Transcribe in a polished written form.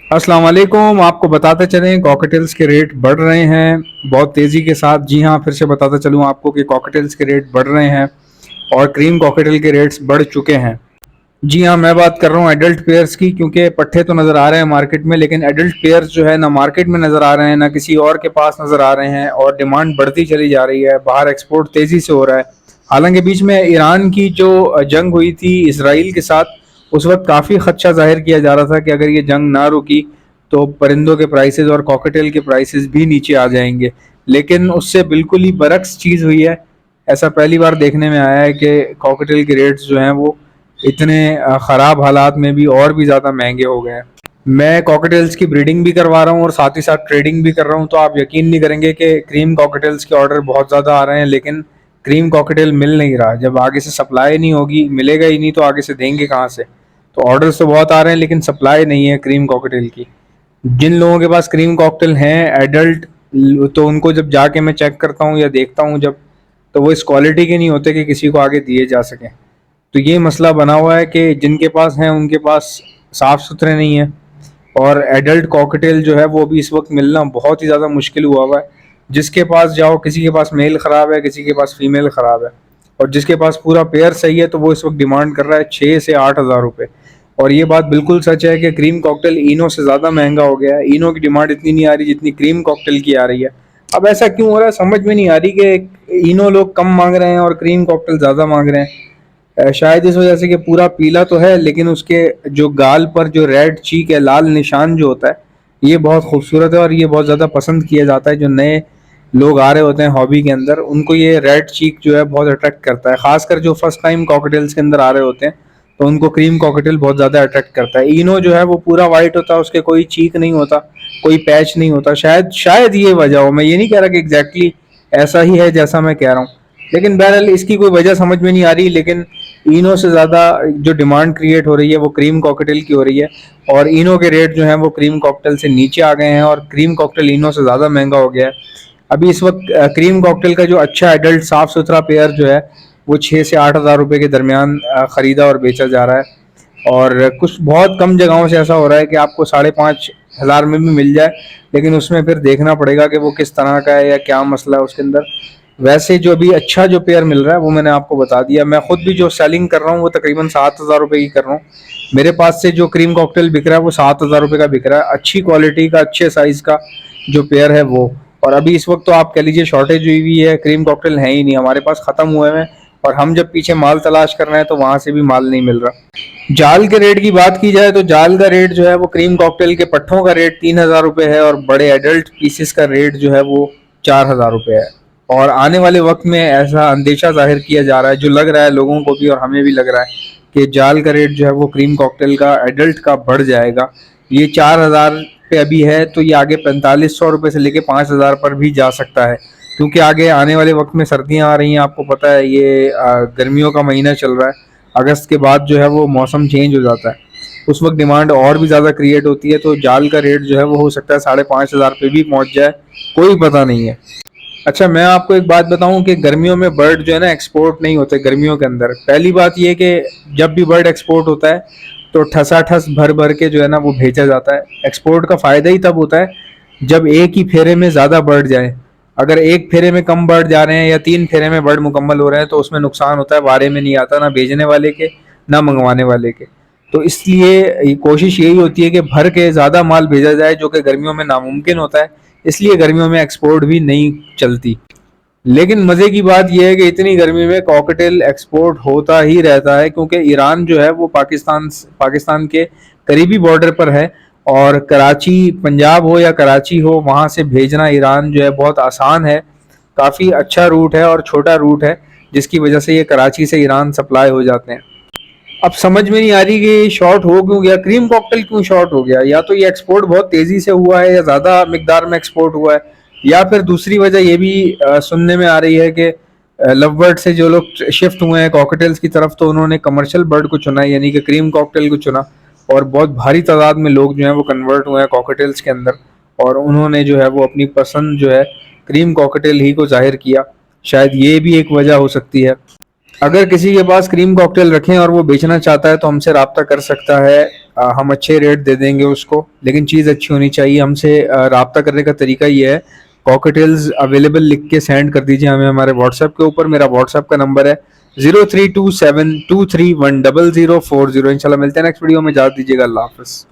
अस्सलाम वालेकुम। आपको बताते चलें कॉकटेल्स के रेट बढ़ रहे हैं बहुत तेज़ी के साथ। जी हाँ, फिर से बताता चलूँ आपको कि कॉकटेल्स के रेट बढ़ रहे हैं और क्रीम कॉकटेल के रेट्स बढ़ चुके हैं। जी हाँ, मैं बात कर रहा हूँ एडल्ट पेयर्स की, क्योंकि पट्ठे तो नज़र आ रहे हैं मार्केट में, लेकिन एडल्ट पेयर्स जो है ना मार्केट में नज़र आ रहे हैं ना किसी और के पास नज़र आ रहे हैं, और डिमांड बढ़ती चली जा रही है। बाहर एक्सपोर्ट तेज़ी से हो रहा है। हालांकि बीच में ईरान की जो जंग हुई थी इसराइल के साथ, उस वक्त काफ़ी खदशा जाहिर किया जा रहा था कि अगर ये जंग ना रुकी तो परिंदों के प्राइसेस और कॉकटेल के प्राइसेस भी नीचे आ जाएंगे। लेकिन उससे बिल्कुल ही बरक्स चीज़ हुई है। ऐसा पहली बार देखने में आया है कि कॉकटेल के रेट्स जो हैं वो इतने ख़राब हालात में भी और भी ज़्यादा महंगे हो गए हैं। मैं कॉकटेल्स की ब्रीडिंग भी करवा रहा हूँ और साथ ही साथ ट्रेडिंग भी कर रहा हूँ, तो आप यकीन नहीं करेंगे कि क्रीम कॉकटेल्स के ऑर्डर बहुत ज़्यादा आ रहे हैं, लेकिन क्रीम कॉकटेल मिल नहीं रहा। जब आगे से सप्लाई नहीं होगी, मिलेगा ही नहीं, तो आगे से देंगे कहाँ से। तो ऑर्डर्स तो बहुत आ रहे हैं लेकिन सप्लाई नहीं है क्रीम कॉकटेल की। जिन लोगों के पास क्रीम कॉकटेल हैं एडल्ट, तो उनको जब जाके मैं चेक करता हूँ या देखता हूँ जब, तो वो इस क्वालिटी के नहीं होते कि किसी को आगे दिए जा सकें। तो ये मसला बना हुआ है कि जिनके पास हैं उनके पास साफ़ सुथरे नहीं है, और एडल्ट कॉकटेल जो है वो भी इस वक्त मिलना बहुत ही ज़्यादा मुश्किल हुआ हुआ है। जिसके पास जाओ, किसी के पास मेल ख़राब है, किसी के पास फीमेल ख़राब है, और जिसके पास पूरा पेयर सही है तो वो इस वक्त डिमांड कर रहा है 6 से 8 हज़ार रुपये। और ये बात बिल्कुल सच है कि क्रीम कॉकटेल इनो से ज़्यादा महंगा हो गया है। इनो की डिमांड इतनी नहीं आ रही जितनी क्रीम कॉकटेल की आ रही है। अब ऐसा क्यों हो रहा है समझ में नहीं आ रही कि इनो लोग कम मांग रहे हैं और क्रीम कॉकटेल ज़्यादा मांग रहे हैं। शायद इस वजह से कि पूरा पीला तो है, लेकिन उसके जो गाल पर जो रेड चीक है, लाल निशान जो होता है, ये बहुत खूबसूरत है और ये बहुत ज़्यादा पसंद किया जाता है। जो नए लोग आ रहे होते हैं हॉबी के अंदर, उनको ये रेड चीक जो है बहुत अट्रैक्ट करता है। खासकर जो फर्स्ट टाइम कॉकटेल्स के अंदर आ रहे होते हैं, तो उनको क्रीम कॉकटेल बहुत ज़्यादा अट्रैक्ट करता है। इनो जो है वो पूरा वाइट होता है, उसके कोई चीक नहीं होता, कोई पैच नहीं होता। शायद ये वजह हो, मैं ये नहीं कह रहा कि एग्जैक्टली ऐसा ही है जैसा मैं कह रहा हूँ, लेकिन बहरहाल इसकी कोई वजह समझ में नहीं आ रही। लेकिन इनो से ज़्यादा जो डिमांड क्रिएट हो रही है वो क्रीम कॉकटेल की हो रही है, और इनो के रेट जो हैं वो क्रीम कॉकटेल से नीचे आ गए हैं, और क्रीम कॉकटेल इनो से ज़्यादा महंगा हो गया है। अभी इस वक्त क्रीम कॉकटेल का जो अच्छा एडल्ट साफ़ सुथरा पेयर जो है वो 6 से 8 हज़ार रुपये के दरमियान ख़रीदा और बेचा जा रहा है। और कुछ बहुत कम जगहों से ऐसा हो रहा है कि आपको 5,500 में भी मिल जाए, लेकिन उसमें फिर देखना पड़ेगा कि वो किस तरह का है या क्या मसला है उसके अंदर। वैसे जो अभी अच्छा जो पेयर मिल रहा है वो मैंने आपको बता दिया। मैं खुद भी जो सेलिंग कर रहा हूँ वो तकरीबन 7,000 रुपये की कर रहा हूँ। मेरे पास से जो क्रीम कॉकटेल बिक रहा है वो 7,000 रुपये का बिक रहा है, अच्छी क्वालिटी का अच्छे साइज़ का जो पेयर है वो। और अभी इस वक्त तो आप कह लीजिए शॉर्टेज हुई हुई है, क्रीम कॉकटेल है ही नहीं हमारे पास, ख़त्म हुए हैं। और हम जब पीछे माल तलाश कर रहे हैं तो वहाँ से भी माल नहीं मिल रहा। जाल के रेट की बात की जाए तो जाल का रेट जो है वो क्रीम कॉकटेल के पट्ठों का रेट 3,000 रुपये है, और बड़े एडल्ट पीसेस का रेट जो है वो 4,000 रुपये है। और आने वाले वक्त में ऐसा अंदेशा जाहिर किया जा रहा है, जो लग रहा है लोगों को भी और हमें भी लग रहा है, कि जाल का रेट जो है वो क्रीम कॉकटेल का एडल्ट का बढ़ जाएगा। ये 4,000 पे अभी है, तो ये आगे 4,500 रुपये से लेके 5,000 पर भी जा सकता है, क्योंकि आगे आने वाले वक्त में सर्दियाँ आ रही हैं। आपको पता है ये गर्मियों का महीना चल रहा है। अगस्त के बाद जो है वो मौसम चेंज हो जाता है, उस वक्त डिमांड और भी ज़्यादा क्रिएट होती है। तो जाल का रेट जो है वो हो सकता है 5,500 पे भी पहुंच जाए, कोई पता नहीं है। अच्छा, मैं आपको एक बात बताऊं कि गर्मियों में बर्ड जो है ना एक्सपोर्ट नहीं होते गर्मियों के अंदर। पहली बात ये कि जब भी बर्ड एक्सपोर्ट होता है तो ठसाठस भर भर के जो है ना वो भेजा जाता है। एक्सपोर्ट का फ़ायदा ही तब होता है जब एक ही फेरे में ज़्यादा बर्ड जाए। अगर एक फेरे में कम बर्ड जा रहे हैं या 3 फेरे में बर्ड मुकम्मल हो रहे हैं तो उसमें नुकसान होता है, वारे में नहीं आता, ना भेजने वाले के ना मंगवाने वाले के। तो इसलिए कोशिश यही होती है कि भर के ज़्यादा माल भेजा जाए, जो कि गर्मियों में नामुमकिन होता है। इसलिए गर्मियों में एक्सपोर्ट भी नहीं चलती। लेकिन मज़े की बात यह है कि इतनी गर्मी में कॉकटेल एक्सपोर्ट होता ही रहता है, क्योंकि ईरान जो है वो पाकिस्तान के करीबी बॉर्डर पर है, और कराची, पंजाब हो या कराची हो, वहाँ से भेजना ईरान जो है बहुत आसान है। काफ़ी अच्छा रूट है और छोटा रूट है, जिसकी वजह से ये कराची से ईरान सप्लाई हो जाते हैं। अब समझ में नहीं आ रही कि ये शॉर्ट हो क्यों गया, क्रीम कॉकटेल क्यों शॉर्ट हो गया। या तो ये एक्सपोर्ट बहुत तेज़ी से हुआ है या ज़्यादा मिकदार में एक्सपोर्ट हुआ है, या फिर दूसरी वजह ये भी सुनने में आ रही है कि लव बर्ड से जो लोग शिफ्ट हुए हैं कॉकटेल्स की तरफ, तो उन्होंने कमर्शियल बर्ड को चुना, यानी कि क्रीम कॉकटेल को चुना। और बहुत भारी तादाद में लोग जो हैं वो कन्वर्ट हुए हैं कॉकटेल्स के अंदर, और उन्होंने जो है वो अपनी पसंद जो है क्रीम कॉकटेल ही को जाहिर किया। शायद ये भी एक वजह हो सकती है। अगर किसी के पास क्रीम कॉकटेल रखें और वो बेचना चाहता है तो हमसे रब्ता कर सकता है। हम अच्छे रेट दे देंगे उसको, लेकिन चीज़ अच्छी होनी चाहिए। हमसे राब्ता करने का तरीका ये है, कॉकटेल्स अवेलेबल लिख के सेंड कर दीजिए हमें हमारे व्हाट्सएप के ऊपर। मेरा व्हाट्सएप का नंबर है 0327231040। इंशाल्लाह मिलते हैं नेक्स्ट वीडियो में, इजाज़त दीजिएगा, अल्लाह हाफ़िज़।